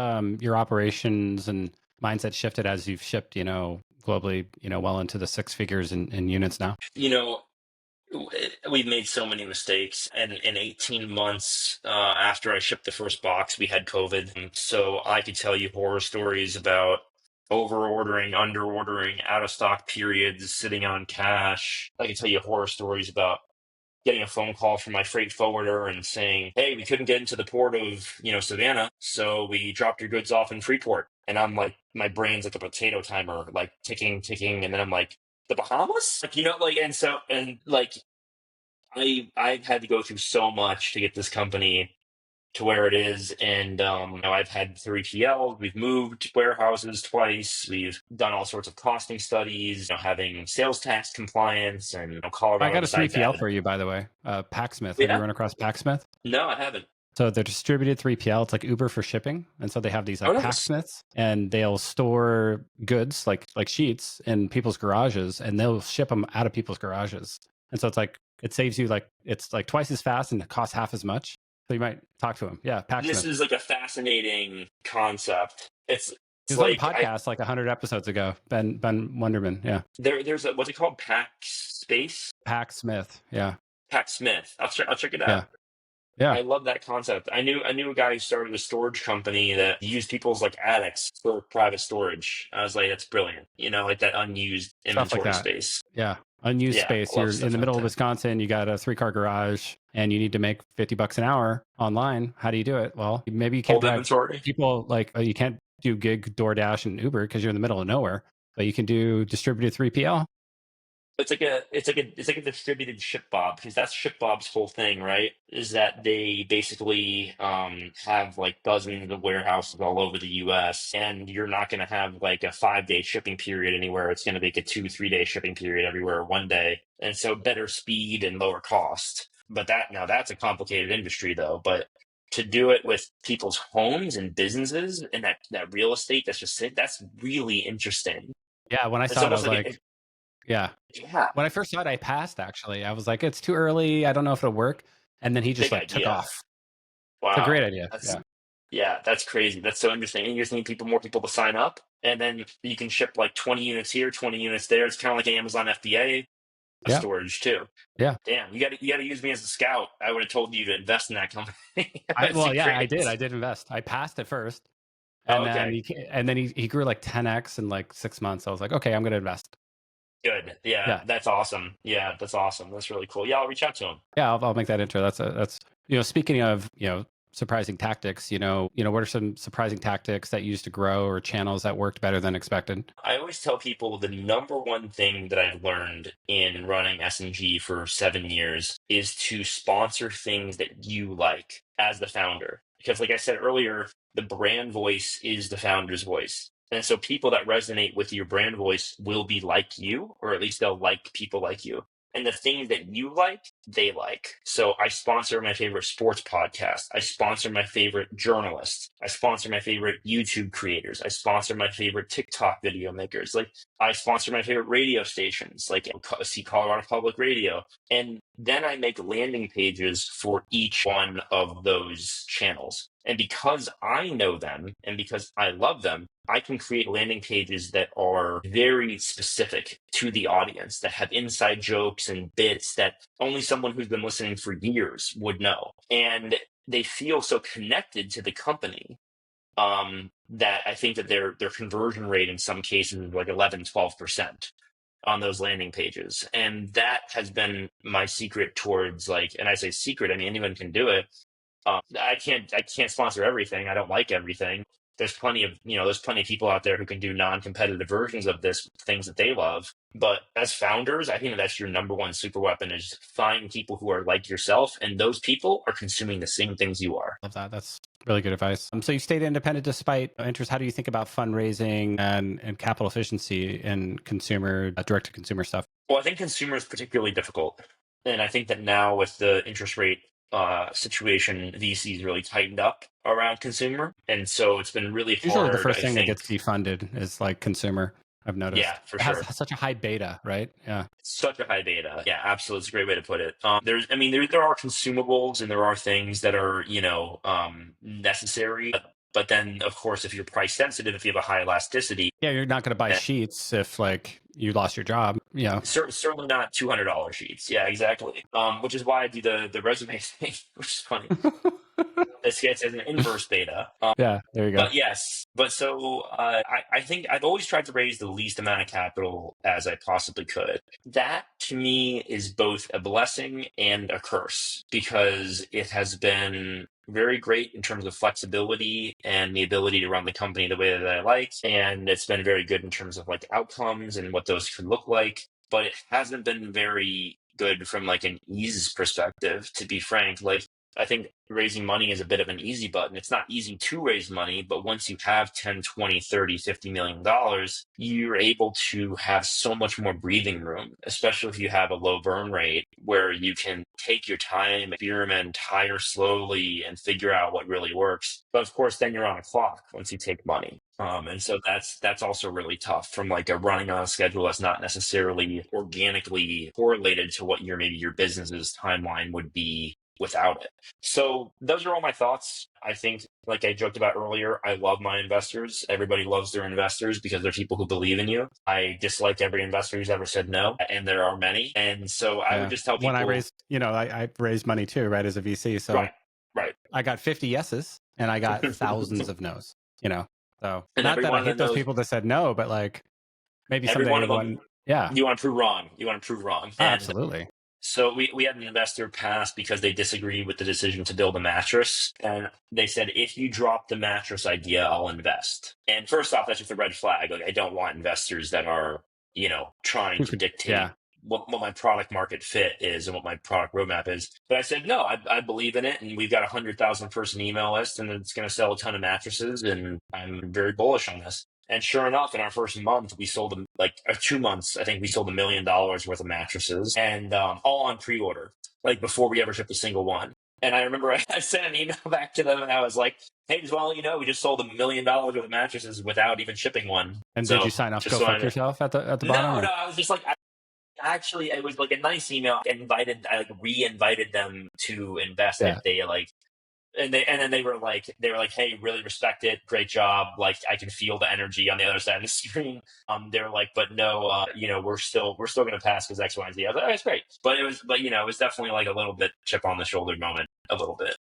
[SPEAKER 2] your operations and mindset shifted as you've shipped, globally, well into the six figures in units now?
[SPEAKER 1] You know, we've made so many mistakes, and in 18 months after I shipped the first box, we had COVID. And so I could tell you horror stories about over ordering, under ordering, out of stock periods, sitting on cash. I could tell you horror stories about getting a phone call from my freight forwarder and saying, "Hey, we couldn't get into the port of, Savannah, so we dropped your goods off in Freeport." And I'm like, my brain's like a potato timer, like ticking, ticking, and then I'm like, the Bahamas? Like, and like I've had to go through so much to get this company to where it is. And I've had 3PL, we've moved warehouses twice, we've done all sorts of costing studies, having sales tax compliance, and
[SPEAKER 2] I
[SPEAKER 1] Colorado
[SPEAKER 2] got a
[SPEAKER 1] besides
[SPEAKER 2] 3PL
[SPEAKER 1] that.
[SPEAKER 2] for you, by the way. Packsmith. Have you
[SPEAKER 1] Yeah.
[SPEAKER 2] run across Packsmith?
[SPEAKER 1] No, I haven't.
[SPEAKER 2] So they're distributed 3PL. It's like Uber for shipping. And so they have these
[SPEAKER 1] Oh,
[SPEAKER 2] like
[SPEAKER 1] nice.
[SPEAKER 2] packsmiths, and they'll store goods like sheets in people's garages, and they'll ship them out of people's garages. And so it saves you it's like twice as fast and it costs half as much. So you might talk to him. Yeah,
[SPEAKER 1] This
[SPEAKER 2] Packsmith.
[SPEAKER 1] is like a fascinating concept.
[SPEAKER 2] He
[SPEAKER 1] It's
[SPEAKER 2] was on the
[SPEAKER 1] like
[SPEAKER 2] podcast like 100 episodes ago. Ben Wonderman. Yeah.
[SPEAKER 1] there's what's it called? Pack Space?
[SPEAKER 2] Packsmith. Yeah.
[SPEAKER 1] Pack Smith. I'll check it
[SPEAKER 2] Yeah.
[SPEAKER 1] out.
[SPEAKER 2] Yeah.
[SPEAKER 1] I love that concept. I knew a guy who started a storage company that used people's like attics for private storage. I was like, that's brilliant. Like that unused
[SPEAKER 2] Stuff like
[SPEAKER 1] inventory
[SPEAKER 2] that.
[SPEAKER 1] space.
[SPEAKER 2] Yeah. Unused
[SPEAKER 1] Yeah,
[SPEAKER 2] space.
[SPEAKER 1] I love
[SPEAKER 2] You're in
[SPEAKER 1] stuff
[SPEAKER 2] the
[SPEAKER 1] like
[SPEAKER 2] middle of
[SPEAKER 1] that.
[SPEAKER 2] Wisconsin. You got a 3-car garage and you need to make $50 an hour online. How do you do it? Well, maybe you can't
[SPEAKER 1] Hold
[SPEAKER 2] drive
[SPEAKER 1] inventory.
[SPEAKER 2] people you can't do gig DoorDash and Uber because you're in the middle of nowhere, but you can do distributed 3PL.
[SPEAKER 1] It's like a distributed ship bob, because that's ship bob's whole thing, right? Is that they basically have like dozens of warehouses all over the US, and you're not going to have like a 5-day shipping period anywhere. It's going to make a 2-3 day shipping period everywhere one day. And so better speed and lower cost. But that's a complicated industry though. But to do it with people's homes and businesses and that real estate that's really interesting.
[SPEAKER 2] Yeah. When I
[SPEAKER 1] It's
[SPEAKER 2] saw it, I
[SPEAKER 1] almost
[SPEAKER 2] was
[SPEAKER 1] like
[SPEAKER 2] like, yeah.
[SPEAKER 1] yeah,
[SPEAKER 2] When I first saw it, I passed actually. I was like, it's too early. I don't know if it'll work. And then he just
[SPEAKER 1] big
[SPEAKER 2] like took
[SPEAKER 1] idea.
[SPEAKER 2] off. It's a
[SPEAKER 1] Wow.
[SPEAKER 2] great idea.
[SPEAKER 1] That's
[SPEAKER 2] Yeah.
[SPEAKER 1] Yeah, that's crazy. That's so interesting. And you just need more people to sign up, and then you can ship like 20 units here, 20 units there. It's kind of like Amazon FBA
[SPEAKER 2] Yeah.
[SPEAKER 1] storage too.
[SPEAKER 2] Yeah.
[SPEAKER 1] Damn, you got to use me as a scout. I would have told you to invest in that company. That'd
[SPEAKER 2] Well,
[SPEAKER 1] be
[SPEAKER 2] yeah, I
[SPEAKER 1] great.
[SPEAKER 2] did. I did invest. I passed it first.
[SPEAKER 1] Oh,
[SPEAKER 2] And then
[SPEAKER 1] okay,
[SPEAKER 2] he grew like 10x in like 6 months. I was like, okay, I'm going to invest.
[SPEAKER 1] good. Yeah,
[SPEAKER 2] Yeah.
[SPEAKER 1] that's awesome. Yeah, that's awesome. That's really cool. Yeah, I'll reach out to him.
[SPEAKER 2] Yeah. I'll make that intro. That's, speaking of, surprising tactics, what are some surprising tactics that you used to grow or channels that worked better than expected?
[SPEAKER 1] I always tell people the number one thing that I've learned in running S&G for 7 years is to sponsor things that you like as the founder. Because, like I said earlier, the brand voice is the founder's voice. And so people that resonate with your brand voice will be like you, or at least they'll like people like you. And the things that you like, they like. So I sponsor my favorite sports podcast. I sponsor my favorite journalists. I sponsor my favorite YouTube creators. I sponsor my favorite TikTok video makers. Like, I sponsor my favorite radio stations, like see Colorado Public Radio. And then I make landing pages for each one of those channels. And because I know them and because I love them, I can create landing pages that are very specific to the audience, that have inside jokes and bits that only someone who's been listening for years would know. And they feel so connected to the company that I think that their conversion rate in some cases is like 11-12% on those landing pages. And that has been my secret towards, like, and I say secret, I mean, anyone can do it. I can't sponsor everything. I don't like everything. There's plenty of people out there who can do non-competitive versions of this, things that they love. But as founders, I think that's your number one super weapon, is find people who are like yourself, and those people are consuming the same things you are.
[SPEAKER 2] Love that. That's really good advice. So you stayed independent despite interest. How do you think about fundraising and capital efficiency in consumer, direct to consumer stuff?
[SPEAKER 1] Well, I think consumer is particularly difficult. And I think that now with the interest rate situation, VC's really tightened up around consumer. And so it's been really
[SPEAKER 2] Usually the
[SPEAKER 1] hard,
[SPEAKER 2] first
[SPEAKER 1] I
[SPEAKER 2] thing that
[SPEAKER 1] think.
[SPEAKER 2] gets defunded is like consumer. I've
[SPEAKER 1] Yeah,
[SPEAKER 2] noticed.
[SPEAKER 1] for
[SPEAKER 2] It has
[SPEAKER 1] sure.
[SPEAKER 2] such a high beta, right? Yeah.
[SPEAKER 1] Such a high beta. Yeah, absolutely. It's a great way to put it. I mean, there are consumables and there are things that are, necessary. But then, of course, if you're price sensitive, if you have a high elasticity,
[SPEAKER 2] Yeah, you're not going to buy
[SPEAKER 1] then
[SPEAKER 2] sheets if like you lost your job. Yeah.
[SPEAKER 1] certainly not $200 sheets. Yeah, exactly. Which is why I do the resume thing, which is funny. It's an inverse beta.
[SPEAKER 2] Yeah, there you go.
[SPEAKER 1] But yes, but so I think I've always tried to raise the least amount of capital as I possibly could. That to me is both a blessing and a curse because it has been very great in terms of flexibility and the ability to run the company the way that I like. And it's been very good in terms of like outcomes and what those could look like. But it hasn't been very good from like an ease perspective, to be frank. Like I think raising money is a bit of an easy button. It's not easy to raise money, but once you have 10, 20, 30, $50 million, you're able to have so much more breathing room, especially if you have a low burn rate where you can take your time, experiment, hire slowly, and figure out what really works. But of course, then you're on a clock once you take money. And so that's also really tough from like a running on a schedule that's not necessarily organically correlated to what maybe your business's timeline would be without it. So those are all my thoughts. I think, like I joked about earlier, I love my investors. Everybody loves their investors because they're people who believe in you. I dislike every investor who's ever said no, and there are many. And so I would
[SPEAKER 2] Yeah.
[SPEAKER 1] just tell
[SPEAKER 2] When I
[SPEAKER 1] people,
[SPEAKER 2] raised, I raised money too, right, as a VC. So
[SPEAKER 1] right, right.
[SPEAKER 2] I got 50 yeses and I got thousands of no's, So
[SPEAKER 1] And
[SPEAKER 2] not
[SPEAKER 1] every
[SPEAKER 2] that I
[SPEAKER 1] one of
[SPEAKER 2] hate
[SPEAKER 1] them
[SPEAKER 2] those
[SPEAKER 1] knows,
[SPEAKER 2] people that said no, but like maybe
[SPEAKER 1] every
[SPEAKER 2] someday
[SPEAKER 1] one of them,
[SPEAKER 2] one, yeah,
[SPEAKER 1] you want to prove wrong. You want to prove wrong. And
[SPEAKER 2] absolutely.
[SPEAKER 1] so we had an investor pass because they disagreed with the decision to build a mattress. And they said, if you drop the mattress idea, I'll invest. And first off, that's just a red flag. Like I don't want investors that are, trying to dictate
[SPEAKER 2] Yeah.
[SPEAKER 1] what my product market fit is and what my product roadmap is. But I said, no, I believe in it. And we've got a 100,000 person email list and it's going to sell a ton of mattresses. And I'm very bullish on this. And sure enough, in our first month, we sold them 2 months. I think we sold $1 million worth of mattresses, and all on pre-order, like before we ever shipped a single one. And I remember I sent an email back to them, and I was like, "Hey, just want to let you know, we just sold $1 million worth of mattresses without even shipping one."
[SPEAKER 2] And did
[SPEAKER 1] So
[SPEAKER 2] you sign off?
[SPEAKER 1] just
[SPEAKER 2] Go
[SPEAKER 1] so I
[SPEAKER 2] fuck
[SPEAKER 1] know.
[SPEAKER 2] yourself at the bottom.
[SPEAKER 1] No,
[SPEAKER 2] Or?
[SPEAKER 1] no, I was just like, actually, it was like a nice email. I like re-invited them to invest
[SPEAKER 2] Yeah.
[SPEAKER 1] if they like. And then they were like, hey, really respect it, great job. Like I can feel the energy on the other side of the screen. They were like, but no, we're still going to pass because X, Y, and Z. I was like, oh, that's great. But it was definitely like a little bit chip on the shoulder moment, a little bit.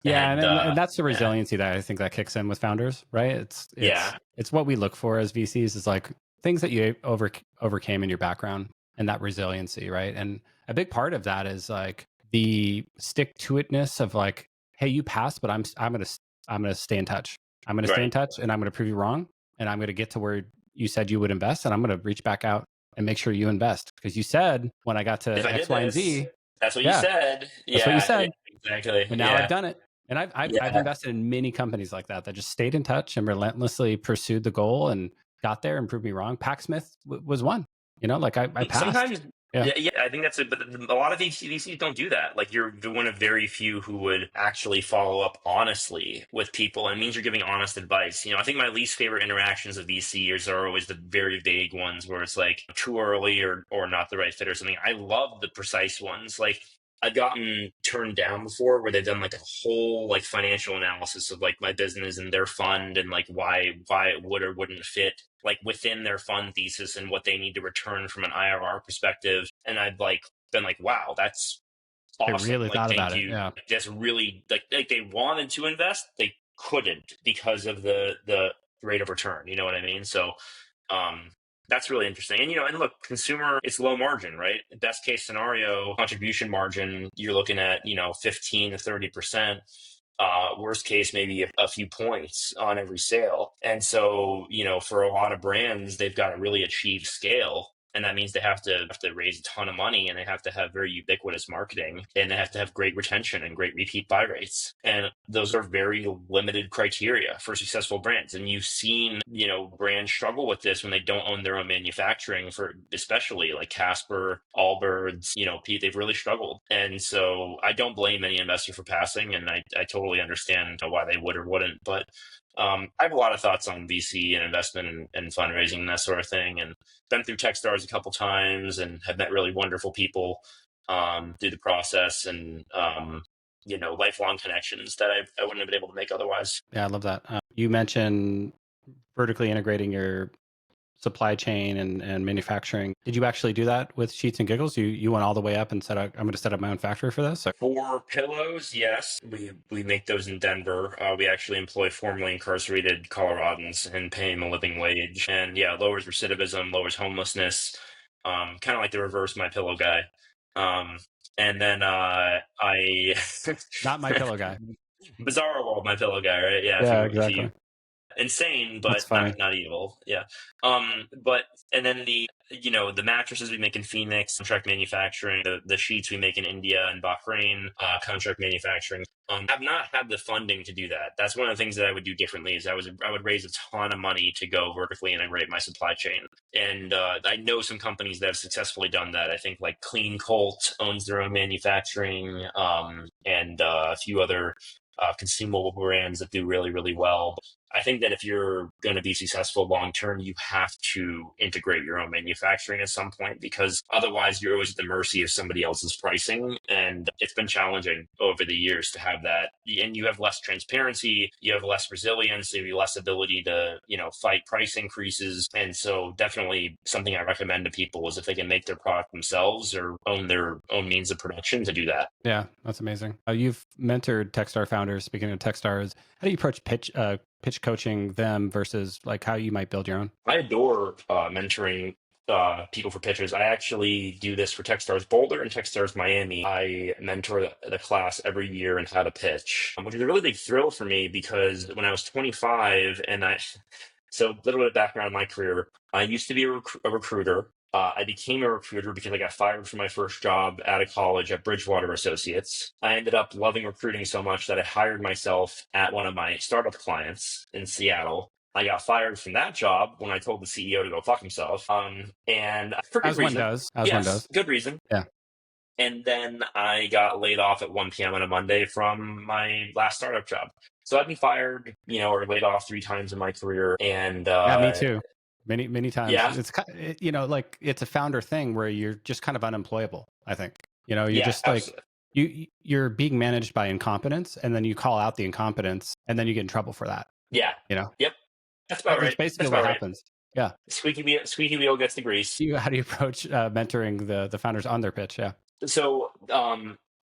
[SPEAKER 2] Yeah, and that's the
[SPEAKER 1] Yeah,
[SPEAKER 2] resiliency that I think that kicks in with founders, right? It's
[SPEAKER 1] yeah,
[SPEAKER 2] it's what we look for as VCs is like things that you overcame in your background and that resiliency, right? And a big part of that is like the stick to itness of like, hey, you passed, but I'm gonna stay in touch. I'm gonna stay in
[SPEAKER 1] right.
[SPEAKER 2] touch, and I'm gonna prove you wrong, and I'm gonna get to where you said you would invest, and I'm gonna reach back out and make sure you invest because you said when I got
[SPEAKER 1] If
[SPEAKER 2] to
[SPEAKER 1] I did
[SPEAKER 2] X, Y, and
[SPEAKER 1] this,
[SPEAKER 2] Z,
[SPEAKER 1] that's what you
[SPEAKER 2] yeah,
[SPEAKER 1] said.
[SPEAKER 2] that's what you
[SPEAKER 1] Yeah,
[SPEAKER 2] said.
[SPEAKER 1] exactly.
[SPEAKER 2] And now I've
[SPEAKER 1] Yeah,
[SPEAKER 2] done it. And I've
[SPEAKER 1] yeah.
[SPEAKER 2] invested in many companies like that just stayed in touch and relentlessly pursued the goal and got there and proved me wrong. Packsmith was one. Like I passed.
[SPEAKER 1] Sometimes,
[SPEAKER 2] Yeah.
[SPEAKER 1] yeah, I think but a lot of VCs don't do that. Like you're one of very few who would actually follow up honestly with people, and it means you're giving honest advice. I think my least favorite interactions of VCs are always the very vague ones where it's like too early or not the right fit or something. I love the precise ones. Like I've gotten turned down before where they've done like a whole like financial analysis of like my business and their fund and like why it would or wouldn't fit like within their fund thesis and what they need to return from an IRR perspective. And I've like been like, wow, that's
[SPEAKER 2] They
[SPEAKER 1] awesome.
[SPEAKER 2] really
[SPEAKER 1] Like,
[SPEAKER 2] thought
[SPEAKER 1] thank
[SPEAKER 2] about it.
[SPEAKER 1] you.
[SPEAKER 2] Yeah.
[SPEAKER 1] That's really like they wanted to invest, they couldn't because of the rate of return. You know what I mean? So um, that's really interesting. And look, consumer, it's low margin, right? Best case scenario, contribution margin, you're looking at 15 to 30%. Worst case, maybe a few points on every sale. And so, for a lot of brands, they've got to really achieve scale. And that means they have to raise a ton of money and they have to have very ubiquitous marketing and they have to have great retention and great repeat buy rates. And those are very limited criteria for successful brands. And you've seen, brands struggle with this when they don't own their own manufacturing for especially like Casper, Allbirds, they've really struggled. And so I don't blame any investor for passing. And I totally understand why they would or wouldn't. But I have a lot of thoughts on VC and investment and fundraising and that sort of thing, and been through Techstars a couple times and have met really wonderful people through the process, and lifelong connections that I wouldn't have been able to make otherwise.
[SPEAKER 2] Yeah, I love that. You mentioned vertically integrating your supply chain and manufacturing. Did you actually do that with Sheets and Giggles? You went all the way up and said, I'm going to set up my own factory for this? Or?
[SPEAKER 1] For pillows, yes, we make those in Denver. We actually employ formerly incarcerated Coloradans and pay them a living wage, and yeah, lowers recidivism, lowers homelessness, kind of like the reverse My Pillow guy. And then I
[SPEAKER 2] Not My Pillow guy.
[SPEAKER 1] Bizarre World My Pillow guy, right? Yeah,
[SPEAKER 2] Yeah,
[SPEAKER 1] if you
[SPEAKER 2] exactly.
[SPEAKER 1] insane,
[SPEAKER 2] That's
[SPEAKER 1] but
[SPEAKER 2] funny.
[SPEAKER 1] not evil. Yeah. But and then the mattresses we make in Phoenix, contract manufacturing, the sheets we make in India and Bahrain, contract manufacturing. Have not had the funding to do that. That's one of the things that I would do differently. Is I would raise a ton of money to go vertically integrate my supply chain, and I know some companies that have successfully done that. I think like Clean Colt owns their own manufacturing, and a few other consumable brands that do really, really well. I think that if you're going to be successful long term, you have to integrate your own manufacturing at some point, because otherwise you're always at the mercy of somebody else's pricing. And it's been challenging over the years to have that. And you have less transparency, you have less resilience, you have less ability to, fight price increases. And so definitely something I recommend to people is if they can make their product themselves or own their own means of production, to do that.
[SPEAKER 2] Yeah, that's amazing. You've mentored Techstar founders. Speaking of Techstars, how do you approach pitch coaching them versus like how you might build your own?
[SPEAKER 1] I adore mentoring people for pitches. I actually do this for Techstars Boulder and Techstars Miami. I mentor the class every year in how to pitch, which is a really big thrill for me, because when I was 25 so a little bit of background in my career, I used to be a recruiter. I became a recruiter because I got fired from my first job out of college at Bridgewater Associates. I ended up loving recruiting so much that I hired myself at one of my startup clients in Seattle. I got fired from that job when I told the CEO to go fuck himself. And for good
[SPEAKER 2] As one
[SPEAKER 1] reason.
[SPEAKER 2] does. As one
[SPEAKER 1] Yes,
[SPEAKER 2] does.
[SPEAKER 1] good reason.
[SPEAKER 2] Yeah.
[SPEAKER 1] And then I got laid off at 1 p.m. on a Monday from my last startup job. So I've been fired, or laid off 3 times in my career. And
[SPEAKER 2] Yeah, me too. Many times.
[SPEAKER 1] yeah,
[SPEAKER 2] It's like it's a founder thing where you're just kind of unemployable, I think. You're
[SPEAKER 1] yeah,
[SPEAKER 2] just like
[SPEAKER 1] absolutely.
[SPEAKER 2] you're being managed by incompetence, and then you call out the incompetence, and then you get in trouble for that.
[SPEAKER 1] Yeah.
[SPEAKER 2] You know,
[SPEAKER 1] Yep. That's about
[SPEAKER 2] That's
[SPEAKER 1] right.
[SPEAKER 2] basically
[SPEAKER 1] That's
[SPEAKER 2] what
[SPEAKER 1] about right.
[SPEAKER 2] happens. Yeah.
[SPEAKER 1] Squeaky wheel gets the grease.
[SPEAKER 2] How do you approach mentoring the founders on their pitch? Yeah.
[SPEAKER 1] So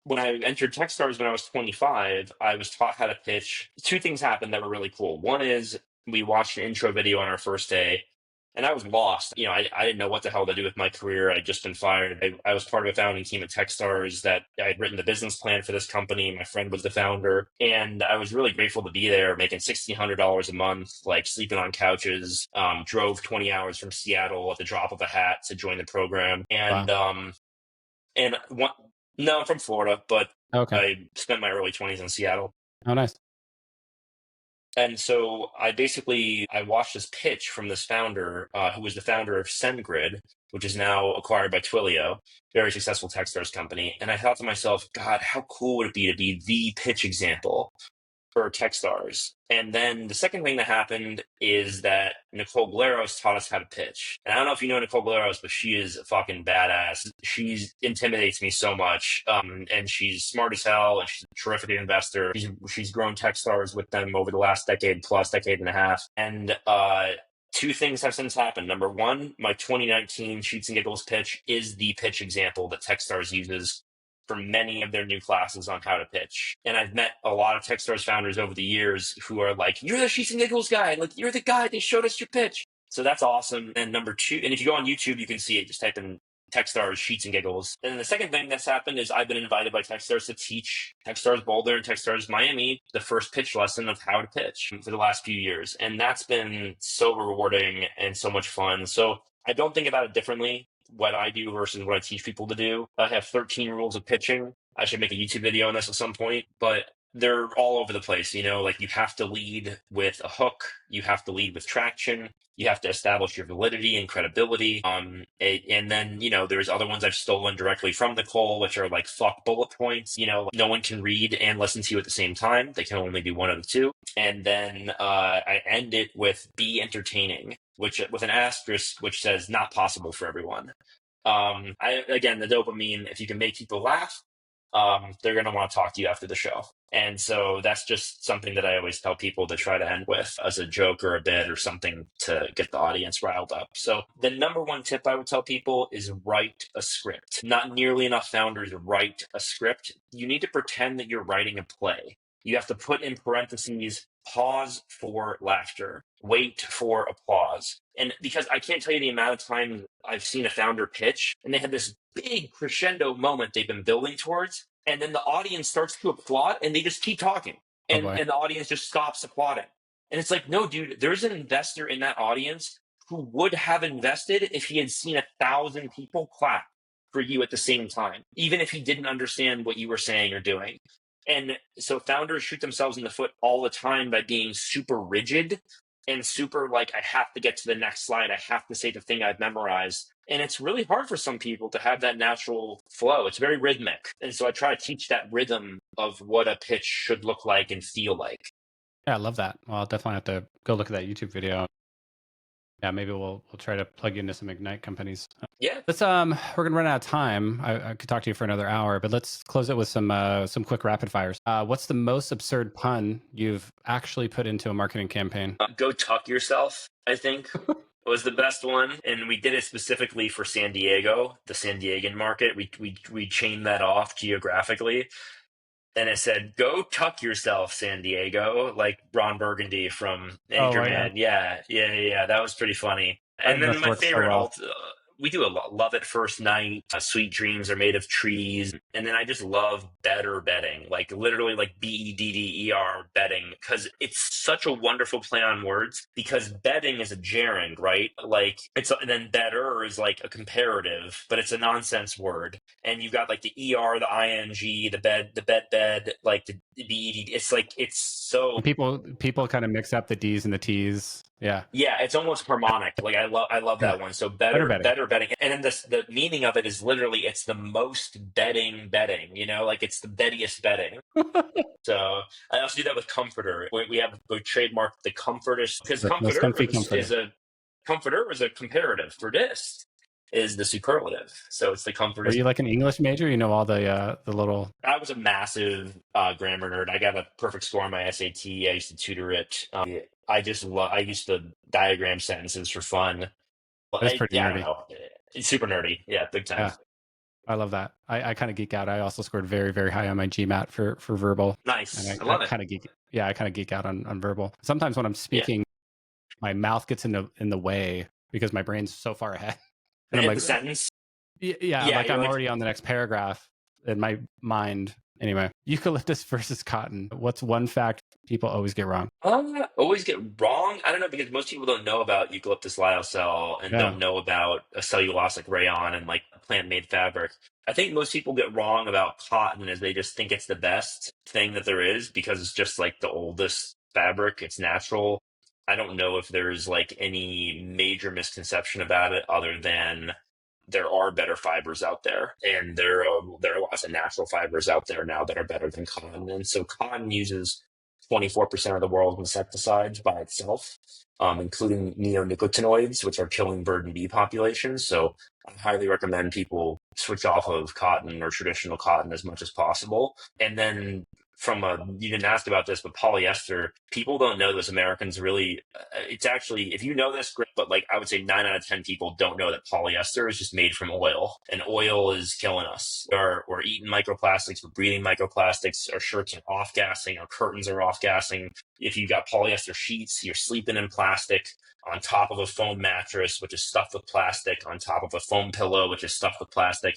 [SPEAKER 1] when I entered Techstars when I was 25, I was taught how to pitch. 2 things happened that were really cool. One is we watched an intro video on our first day, and I was lost. I didn't know what the hell to do with my career. I'd just been fired. I was part of a founding team at Techstars that I had written the business plan for this company. My friend was the founder, and I was really grateful to be there, making $1,600 a month, like sleeping on couches. Drove 20 hours from Seattle at the drop of a hat to join the program, and
[SPEAKER 2] Wow.
[SPEAKER 1] and one, no, I'm from Florida, but
[SPEAKER 2] Okay.
[SPEAKER 1] I spent my early 20s in Seattle.
[SPEAKER 2] Oh, nice.
[SPEAKER 1] And so I watched this pitch from this founder, who was the founder of SendGrid, which is now acquired by Twilio, very successful Techstars company. And I thought to myself, God, how cool would it be to be the pitch example for Techstars? And then the second thing that happened is that Nicole Glaros taught us how to pitch. And I don't know if you know Nicole Glaros, but she is a fucking badass. She intimidates me so much. And she's smart as hell, and she's a terrific investor. She's grown Techstars with them over the last decade and a half. And 2 things have since happened. Number one, my 2019 Sheets and Giggles pitch is the pitch example that Techstars uses for many of their new classes on how to pitch. And I've met a lot of Techstars founders over the years who are like, you're the Sheets and Giggles guy. Like, you're the guy. They showed us your pitch. So that's awesome. And number two, and if you go on YouTube, you can see it. Just type in Techstars, Sheets and Giggles. And then the second thing that's happened is I've been invited by Techstars to teach Techstars Boulder and Techstars Miami the first pitch lesson of how to pitch for the last few years. And that's been so rewarding and so much fun. So I don't think about it differently, what I do versus what I teach people to do. I have 13 rules of pitching. I should make a YouTube video on this at some point, but they're all over the place, like you have to lead with a hook, you have to lead with traction, you have to establish your validity and credibility. And then, there's other ones I've stolen directly from Nicole, which are like fuck bullet points. No one can read and listen to you at the same time. They can only do one of the two. And then I end it with be entertaining, which with an asterisk, which says not possible for everyone. Again, the dopamine, if you can make people laugh, they're going to want to talk to you after the show. And so that's just something that I always tell people to try to end with as a joke or a bit or something to get the audience riled up. So the number one tip I would tell people is write a script. Not nearly enough founders write a script. You need to pretend that you're writing a play. You have to put in parentheses, pause for laughter, wait for applause. And because I can't tell you the amount of times I've seen a founder pitch and they had this big crescendo moment they've been building towards, and then the audience starts to applaud and they just keep talking. And the audience just stops applauding. And it's like, no, dude, there's an investor in that audience who would have invested if he had seen 1,000 people clap for you at the same time, even if he didn't understand what you were saying or doing. And so founders shoot themselves in the foot all the time by being super rigid and super like, I have to get to the next slide. I have to say the thing I've memorized. And it's really hard for some people to have that natural flow. It's very rhythmic. And so I try to teach that rhythm of what a pitch should look like and feel like.
[SPEAKER 2] Yeah, I love that. Well, I'll definitely have to go look at that YouTube video. Yeah, maybe we'll try to plug you into some Ignite companies.
[SPEAKER 1] Yeah.
[SPEAKER 2] Let's we're gonna run out of time. I could talk to you for another hour, but let's close it with some quick rapid fires. What's the most absurd pun you've actually put into a marketing campaign?
[SPEAKER 1] Go tuck yourself, I think. Was the best one, and we did it specifically for San Diego, the San Diegan market. We chained that off geographically, and it said, "Go tuck yourself, San Diego," like Ron Burgundy from Anchorman. Yeah. That was pretty funny. And then my favorite we do a lot. Love at first night. Sweet dreams are made of trees. And then I just love better betting, like literally like BEDDER betting, because it's such a wonderful play on words, because betting is a gerund, right? Like and then better is like a comparative, but it's a nonsense word. And you've got like the ER, the ING, the bed, like the BED. It's like, it's so...
[SPEAKER 2] And people kind of mix up the D's and the T's. Yeah,
[SPEAKER 1] it's almost harmonic. Like I love that one. So better betting. And then the meaning of it is literally it's the most betting, like it's the bettiest betting. So I also do that with comforter. We trademarked the comforter, because comforter is a comparative. Verdist is the superlative. So it's the comforter.
[SPEAKER 2] Are you like an English major? You know all the little...
[SPEAKER 1] I was a massive grammar nerd. I got a perfect score on my SAT. I used to tutor it. I used to diagram sentences for fun.
[SPEAKER 2] That's pretty nerdy.
[SPEAKER 1] It's super nerdy. Yeah, big time.
[SPEAKER 2] Yeah. I love that. I kind of geek out. I also scored very, very high on my GMAT for verbal.
[SPEAKER 1] Nice.
[SPEAKER 2] And
[SPEAKER 1] I love it.
[SPEAKER 2] Kind of geek. Yeah, I kind of geek out on verbal. Sometimes when I'm speaking, my mouth gets in the way because my brain's so far ahead. And I'm like,
[SPEAKER 1] the sentence.
[SPEAKER 2] Yeah, like I'm already on the next paragraph in my mind. Anyway, eucalyptus versus cotton. What's one fact people always get wrong?
[SPEAKER 1] Always get wrong? I don't know, because most people don't know about eucalyptus lyocell and don't know about a cellulosic rayon and like plant-made fabric. I think most people get wrong about cotton as they just think it's the best thing that there is because it's just like the oldest fabric. It's natural. I don't know if there's like any major misconception about it other than there are better fibers out there, and there are lots of natural fibers out there now that are better than cotton. And so cotton uses 24% of the world's insecticides by itself, including neonicotinoids, which are killing bird and bee populations. So I highly recommend people switch off of cotton or traditional cotton as much as possible. And then you didn't ask about this, but polyester, people don't know this. Americans really, it's actually, if you know this, great, but like I would say 9 out of 10 people don't know that polyester is just made from oil, and oil is killing us. We're eating microplastics, we're breathing microplastics, our shirts are off-gassing, our curtains are off-gassing. If you've got polyester sheets, you're sleeping in plastic on top of a foam mattress, which is stuffed with plastic, on top of a foam pillow, which is stuffed with plastic.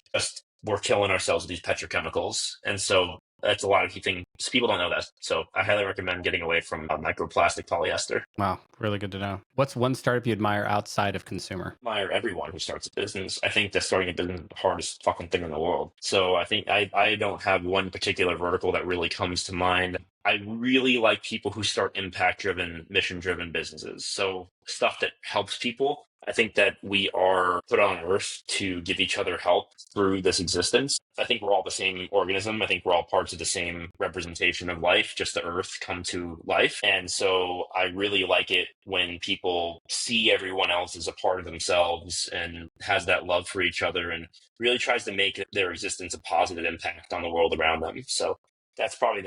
[SPEAKER 1] We're killing ourselves with these petrochemicals. And so that's a lot of So people don't know that. So I highly recommend getting away from microplastic polyester.
[SPEAKER 2] Wow, really good to know. What's one startup you admire outside of consumer?
[SPEAKER 1] Admire everyone who starts a business. I think that starting a business is the hardest fucking thing in the world. So I think I don't have one particular vertical that really comes to mind. I really like people who start impact driven, mission driven businesses. So stuff that helps people. I think that we are put on earth to give each other help through this existence. I think we're all the same organism. I think we're all parts of the same representation of life, just the earth come to life. And so I really like it when people see everyone else as a part of themselves and has that love for each other and really tries to make their existence a positive impact on the world around them. So that's probably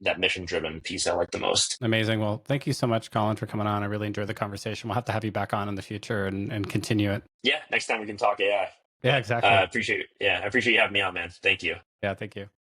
[SPEAKER 1] that mission driven piece I like the most.
[SPEAKER 2] Amazing. Well, thank you so much, Colin, for coming on. I really enjoyed the conversation. We'll have to have you back on in the future and continue it.
[SPEAKER 1] Yeah, next time we can talk AI.
[SPEAKER 2] Yeah, exactly.
[SPEAKER 1] I appreciate you having me on, man. Thank you.
[SPEAKER 2] Yeah, thank you.